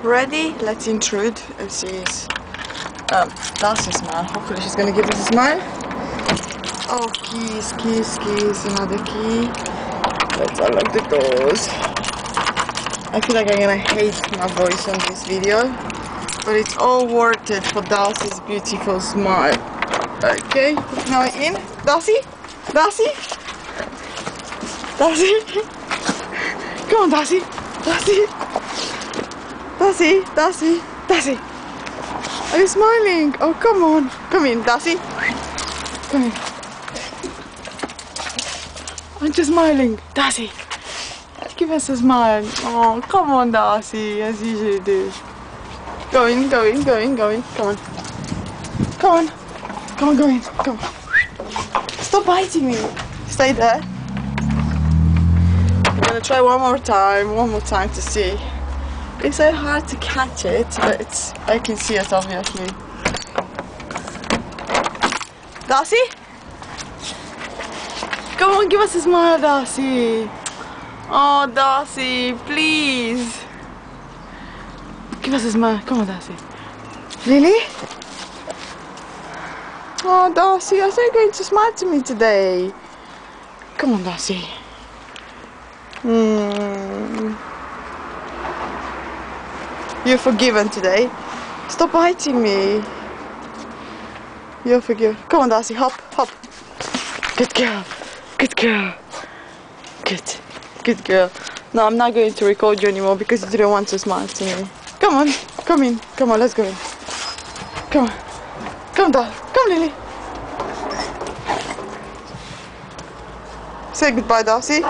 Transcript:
Ready? Let's intrude and see his Darcy's smile. Hopefully she's gonna give us a smile. Oh, keys, another key. Let's unlock the doors. I feel like I'm gonna hate my voice on this video, but it's all worth it for Darcy's beautiful smile. Okay, now in. Darcy? Darcy? Darcy? Come on, Darcy. Darcy. Darcy. Darcy. Darcy. Are you smiling? Oh, come on. Come in, Darcy. Come in. Aren't you smiling? Darcy. Give us a smile. Oh, come on, Darcy, as you usually do. Go in. Come on. Come on. Come on, go in. Come on. Stop biting me. Stay there. I'm gonna try one more time to see. It's so hard to catch it, but I can see it obviously. Darcy? Come on, give us a smile, Darcy. Oh, Darcy, please. Give us a smile. Come on, Darcy. Really? Oh, Darcy, I thought you were going to smile to me today. Come on, Darcy. You're forgiven today. Stop biting me. You're forgiven. Come on, Darcy, hop, hop. Good girl. Good girl. Good girl. No, I'm not going to record you anymore because you didn't want to smile to me. Come on, come in. Come on, let's go in. Come on. Come, Darcy. Come, Lily. Say goodbye, Darcy.